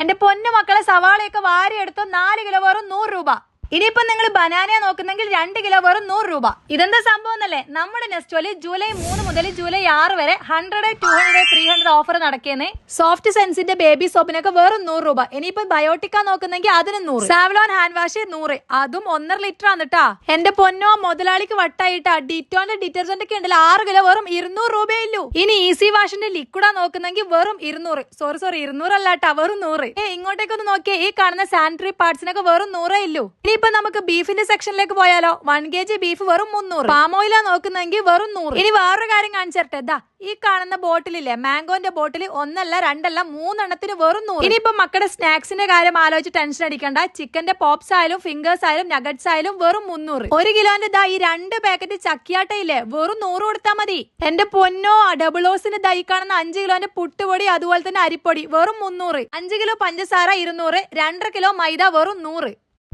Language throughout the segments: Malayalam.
എന്റെ പൊന്നു മക്കളെ, സവാളയൊക്കെ വാരി എടുത്തോ. 4 കിലോ വെറും 100 രൂപ. ഇനിയിപ്പോ നിങ്ങൾ ബനാന നോക്കുന്നെങ്കിൽ 2 കിലോ വെറും 100 രൂപ. ഇതെന്താ സംഭവം എന്നല്ലേ, നമ്മുടെ നെസ്റ്റോയിൽ ജൂലൈ 3 മുതൽ ജൂലൈ 6 വരെ 100, 200, 300 ഓഫർ നടക്കുന്നേ. സോഫ്റ്റ് സെൻസിന്റെ ബേബി സോപ്പിനൊക്കെ വെറും 100 രൂപ. ഇനിയിപ്പോ ബയോട്ടിക്ക നോക്കുന്നെങ്കിൽ അതിന് 100. സാവ്ലോൺ ഹാൻഡ് വാഷ് 100, അതും 1.5 ലിറ്റർ ആണ് കേട്ടാ. എന്റെ പൊന്നോ, മുതലാളിക്ക് വട്ടായിട്ടാ. ഡിറ്റോന്റെ ഡിറ്റർജന്റ് ഒക്കെ ഉണ്ടല്ലോ, 6 കിലോ വെറും 200 രൂപയല്ലോ. ഇനി ഈസി വാഷിന്റെ ലിക്വിഡാ നോക്കുന്നെങ്കിൽ വെറും 200. സോറി 200 അല്ല കേട്ടാ, വെറും 100. ഇങ്ങോട്ടേക്കൊന്ന് നോക്കിയേ, ഈ കാണുന്ന സാനിറ്ററി പാർട്സിനൊക്കെ വെറും 100 ഇല്ലു. ഇപ്പൊ നമുക്ക് ബീഫിന്റെ സെക്ഷനിലേക്ക് പോയാലോ. 1 kg ബീഫ് വെറും 300. പാമോയില നോക്കുന്നെങ്കിൽ വെറും 100. ഇനി വേറൊരു കാര്യം കാണിച്ചിട്ടെ, ഈ കാണുന്ന ബോട്ടിലില്ലേ, മാംഗോന്റെ ബോട്ടിൽ 1 അല്ല 2 അല്ല 3 എണ്ണത്തിന് വെറും 100. ഇനിയിപ്പോ മക്കളുടെ സ്നാക്സിന്റെ കാര്യം ആലോചിച്ച് ടെൻഷൻ അടിക്കണ്ട. ചിക്കന്റെ പോപ്സ് ആയാലും ഫിംഗേഴ്സ് ആയാലും നഗറ്റ്സ് ആയാലും വെറും 300. 1 കിലോന്റെ ഈ 2 പാക്കറ്റ് ചക്കിയാട്ടയില്ലേ, വെറും 100 കൊടുത്താൽ മതി. എന്റെ പൊന്നോ, ഡബിൾ ഓസിന് ഈ കാണുന്ന 5 കിലോന്റെ പുട്ടുപൊടി അതുപോലെ തന്നെ അരിപ്പൊടി വെറും 300. 5 കിലോ പഞ്ചസാര 200, 2.5 കിലോ മൈദ വെറും 100.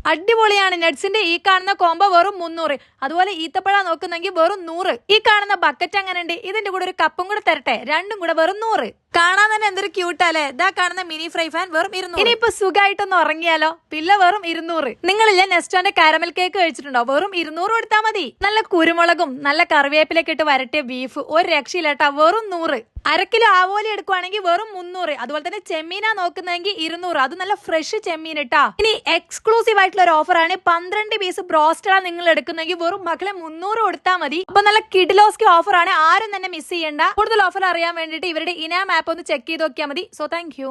അടിപൊളിയാണ്. നട്സിന്റെ ഈ കാണുന്ന കോംബോ വെറും 300. അതുപോലെ ഈത്തപ്പഴ നോക്കുന്നെങ്കിൽ വെറും 100. ഈ കാണുന്ന ബക്കറ്റ് അങ്ങനെ ഉണ്ട്. ഇതിന്റെ കൂടെ ഒരു കപ്പും കൂടെ തരട്ടെ, രണ്ടും കൂടെ വെറും 100. കാണാൻ തന്നെ എന്തൊരു ക്യൂട്ടല്ലേ. ഇതാ കാണുന്ന മിനി ഫ്രൈ ഫാൻ വെറും 200. ഇനിയിപ്പോ സുഖമായിട്ടൊന്ന് ഉറങ്ങിയാലോ. പില്ല വെറും 200. നിങ്ങളില്ലേ നെസ്റ്റോന്റെ കാരമൽ കേക്ക് കഴിച്ചിട്ടുണ്ടോ? വെറും 200 കൊടുത്താൽ മതി. നല്ല കുരുമുളകും നല്ല കറിവേപ്പിലൊക്കെ ഇട്ട് വരട്ടിയ ബീഫ് ഒരു രക്ഷയിലേട്ടാ, വെറും 100. 1/2 കിലോ ആവോലി എടുക്കുവാണെങ്കിൽ വെറും 300. അതുപോലെ തന്നെ ചെമ്മീനാ നോക്കുന്നതെങ്കിൽ 200. അത് നല്ല ഫ്രഷ് ചെമ്മീൻ ഇട്ടാ. ഇനി എക്സ്ക്ലൂസീവ് ആയിട്ടുള്ള ഒരു ഓഫർ ആണ്. 12 പീസ് ബ്രോസ്റ്റഡാ നിങ്ങൾ എടുക്കുന്നെങ്കിൽ വെറും മക്കളെ 300 കൊടുത്താൽ മതി. അപ്പൊ നല്ല കിഡിലോസ്കി ഓഫർ ആണ്, ആരും തന്നെ മിസ് ചെയ്യണ്ട. കൂടുതൽ ഓഫർ അറിയാൻ വേണ്ടിയിട്ട് ഇവരുടെ ഇനാം ആപ്പ് ഒന്ന് ചെക്ക് ചെയ്ത് നോക്കിയാൽ മതി. So thank you.